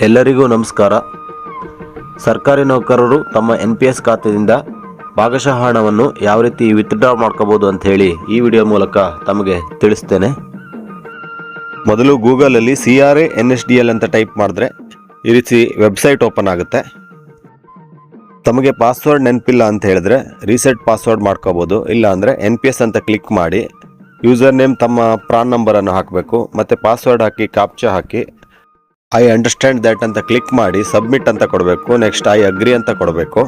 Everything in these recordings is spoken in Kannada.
ಎಲ್ಲರಿಗೂ ನಮಸ್ಕಾರ. ಸರ್ಕಾರಿ ನೌಕರರು ತಮ್ಮ NPS ಖಾತೆಯಿಂದ ಭಾಗಶಃ ಹಣವನ್ನು ಯಾವ ರೀತಿ ವಿತ್ಡ್ರಾ ಮಾಡ್ಕೋಬಹುದು ಅಂತ ಹೇಳಿ ಈ ವಿಡಿಯೋ ಮೂಲಕ ತಮಗೆ ತಿಳಿಸ್ತೇನೆ. ಮೊದಲು ಗೂಗಲಲ್ಲಿ CRA NSDL ಅಂತ ಟೈಪ್ ಮಾಡಿದ್ರೆ ಈ ರೀತಿ ವೆಬ್ಸೈಟ್ ಓಪನ್ ಆಗುತ್ತೆ. ತಮಗೆ ಪಾಸ್ವರ್ಡ್ ನೆನಪಿಲ್ಲ ಅಂತ ಹೇಳಿದ್ರೆ ರೀಸೆಟ್ ಪಾಸ್ವರ್ಡ್ ಮಾಡ್ಕೋಬೋದು. ಇಲ್ಲ ಅಂದರೆ NPS ಅಂತ ಕ್ಲಿಕ್ ಮಾಡಿ ಯೂಸರ್ ನೇಮ್ ತಮ್ಮ ಪ್ರಾನ್ ನಂಬರನ್ನು ಹಾಕಬೇಕು ಮತ್ತು password hockey captcha hockey I understand that ಅಂತ ಕ್ಲಿಕ್ ಮಾಡಿ ಸಬ್ಮಿಟ್ ಅಂತ ಕೊಡಬೇಕು. ನೆಕ್ಸ್ಟ್ ಐ ಅಗ್ರಿ ಅಂತ ಕೊಡಬೇಕು.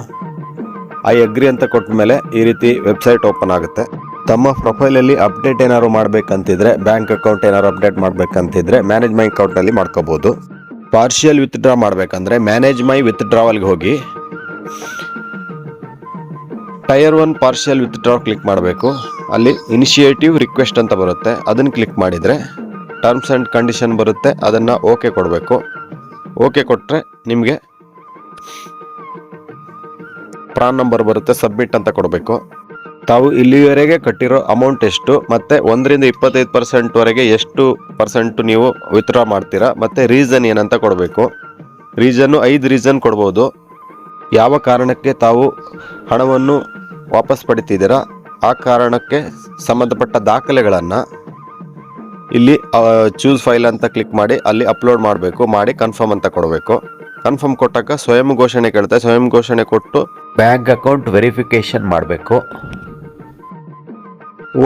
ಐ ಅಗ್ರಿ ಅಂತ ಕೊಟ್ಟ ಮೇಲೆ ಈ ರೀತಿ ವೆಬ್ಸೈಟ್ ಓಪನ್ ಆಗುತ್ತೆ. ತಮ್ಮ ಪ್ರೊಫೈಲಲ್ಲಿ ಅಪ್ಡೇಟ್ ಏನಾದ್ರು ಮಾಡಬೇಕಂತಿದ್ರೆ, ಬ್ಯಾಂಕ್ ಅಕೌಂಟ್ ಏನಾದ್ರು ಅಪ್ಡೇಟ್ ಮಾಡಬೇಕಂತಿದ್ರೆ ಮ್ಯಾನೇಜ್ ಮೈ ಅಕೌಂಟಲ್ಲಿ ಮಾಡ್ಕೋಬೋದು. ಪಾರ್ಷಿಯಲ್ ವಿತ್ಡ್ರಾ ಮಾಡಬೇಕಂದ್ರೆ ಮ್ಯಾನೇಜ್ ಮೈ ವಿತ್ಡ್ರಾವಲ್ಗೆ ಹೋಗಿ ಟೈರ್ 1 ಪಾರ್ಷಿಯಲ್ ವಿತ್ಡ್ರಾ ಕ್ಲಿಕ್ ಮಾಡಬೇಕು. ಅಲ್ಲಿ ಇನಿಷಿಯೇಟಿವ್ ರಿಕ್ವೆಸ್ಟ್ ಅಂತ ಬರುತ್ತೆ, ಅದನ್ನು ಕ್ಲಿಕ್ ಮಾಡಿದರೆ ಟರ್ಮ್ಸ್ ಆ್ಯಂಡ್ ಕಂಡೀಷನ್ ಬರುತ್ತೆ, ಅದನ್ನು ಓಕೆ ಕೊಡಬೇಕು. ಓಕೆ ಕೊಟ್ಟರೆ ನಿಮಗೆ ಪ್ರಾನ್ ನಂಬರ್ ಬರುತ್ತೆ, ಸಬ್ಮಿಟ್ ಅಂತ ಕೊಡಬೇಕು. ತಾವು ಇಲ್ಲಿವರೆಗೆ ಕಟ್ಟಿರೋ ಅಮೌಂಟ್ ಎಷ್ಟು ಮತ್ತು 1ರಿಂದ 25% ಎಷ್ಟು ಪರ್ಸೆಂಟು ನೀವು ವಿತ್ಡ್ರಾ ಮಾಡ್ತೀರಾ ಮತ್ತು ರೀಸನ್ ಏನಂತ ಕೊಡಬೇಕು. ರೀಸನ್ನು 5 ರೀಸನ್ ಕೊಡ್ಬೋದು. ಯಾವ ಕಾರಣಕ್ಕೆ ತಾವು ಹಣವನ್ನು ವಾಪಸ್ ಪಡಿತಿದ್ದೀರಾ ಆ ಕಾರಣಕ್ಕೆ ಸಂಬಂಧಪಟ್ಟ ದಾಖಲೆಗಳನ್ನು ಇಲ್ಲಿ ಚೂಸ್ ಫೈಲ್ ಅಂತ ಕ್ಲಿಕ್ ಮಾಡಿ ಅಲ್ಲಿ ಅಪ್ಲೋಡ್ ಮಾಡಬೇಕು. ಮಾಡಿ ಕನ್ಫರ್ಮ್ ಅಂತ ಕೊಡಬೇಕು. ಕನ್ಫರ್ಮ್ ಕೊಟ್ಟಾಗ ಸ್ವಯಂ ಘೋಷಣೆ ಕೇಳುತ್ತೆ. ಸ್ವಯಂ ಘೋಷಣೆ ಕೊಟ್ಟು ಬ್ಯಾಂಕ್ ಅಕೌಂಟ್ ವೆರಿಫಿಕೇಶನ್ ಮಾಡಬೇಕು.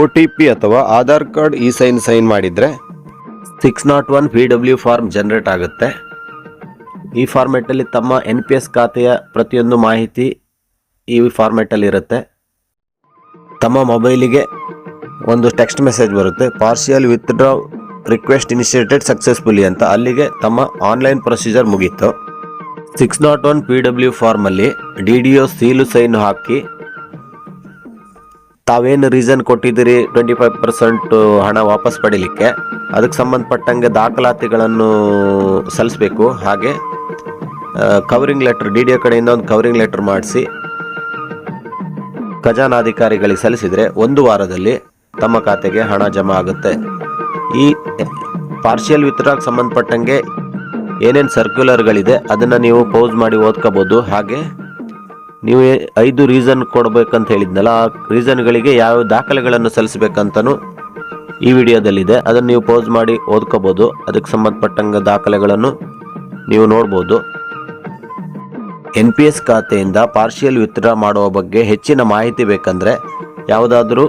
OTP ಅಥವಾ ಆಧಾರ್ ಕಾರ್ಡ್ ಸೈನ್ ಮಾಡಿದರೆ 601 PW ಫಾರ್ಮ್ ಜನರೇಟ್ ಆಗುತ್ತೆ. ಈ ಫಾರ್ಮೆಟಲ್ಲಿ ತಮ್ಮ NPS ಖಾತೆಯ ಪ್ರತಿಯೊಂದು ಮಾಹಿತಿ ಈ ಫಾರ್ಮೆಟಲ್ಲಿ ಇರುತ್ತೆ. ತಮ್ಮ ಮೊಬೈಲಿಗೆ ಒಂದು ಟೆಕ್ಸ್ಟ್ ಮೆಸೇಜ್ ಬರುತ್ತೆ, partial withdraw request initiated successfully ಅಂತ. ಅಲ್ಲಿಗೆ ತಮ್ಮ ಆನ್ಲೈನ್ ಪ್ರೊಸೀಜರ್ ಮುಗೀತು. 601 PW ಫಾರ್ಮಲ್ಲಿ DDO ಸೀಲು ಸೈನ್ ಹಾಕಿ ತಾವೇನು ರೀಸನ್ ಕೊಟ್ಟಿದ್ದೀರಿ 25% ಹಣ ವಾಪಸ್ ಪಡೀಲಿಕ್ಕೆ, ಅದಕ್ಕೆ ಸಂಬಂಧಪಟ್ಟಂಗೆ ದಾಖಲಾತಿಗಳನ್ನು ಸಲ್ಲಿಸಬೇಕು. ಹಾಗೆ ಕವರಿಂಗ್ ಲೆಟರ್ DDO ಕಡೆಯಿಂದ ಒಂದು ಕವರಿಂಗ್ ಲೆಟರ್ ಮಾಡಿಸಿ ಖಜಾನಾಧಿಕಾರಿಗಳಿಗೆ ಸಲ್ಲಿಸಿದರೆ 1 ವಾರದಲ್ಲಿ ತಮ್ಮ ಖಾತೆಗೆ ಹಣ ಜಮಾ ಆಗುತ್ತೆ. ಈ ಪಾರ್ಷಿಯಲ್ ವಿತ್ಡ್ರಾಗೆ ಸಂಬಂಧಪಟ್ಟಂಗೆ ಏನೇನು ಸರ್ಕ್ಯುಲರ್ಗಳಿದೆ ಅದನ್ನು ನೀವು ಪೌಸ್ ಮಾಡಿ ಓದ್ಕೋಬೋದು. ಹಾಗೆ ನೀವು 5 ರೀಸನ್ ಕೊಡಬೇಕಂತ ಹೇಳಿದ್ನಲ್ಲ, ಆ ರೀಸನ್ಗಳಿಗೆ ಯಾವ ದಾಖಲೆಗಳನ್ನು ಸಲ್ಲಿಸಬೇಕಂತನೂ ಈ ವಿಡಿಯೋದಲ್ಲಿದೆ. ಅದನ್ನು ನೀವು ಪೌಸ್ ಮಾಡಿ ಓದ್ಕೋಬೋದು. ಅದಕ್ಕೆ ಸಂಬಂಧಪಟ್ಟಂಗೆ ದಾಖಲೆಗಳನ್ನು ನೀವು ನೋಡ್ಬೋದು. NPS ಖಾತೆಯಿಂದ ಪಾರ್ಷಿಯಲ್ ವಿತ್ಡ್ರಾ ಮಾಡುವ ಬಗ್ಗೆ ಹೆಚ್ಚಿನ ಮಾಹಿತಿ ಬೇಕಂದರೆ, ಯಾವುದಾದ್ರೂ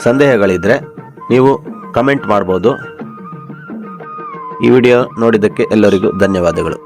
ಸಂದೇಹಗಳಿದ್ದರೆ ನೀವು ಕಮೆಂಟ್ ಮಾಡ್ಬೋದು. ಈ ವಿಡಿಯೋ ನೋಡಿದ್ದಕ್ಕೆ ಎಲ್ಲರಿಗೂ ಧನ್ಯವಾದಗಳು.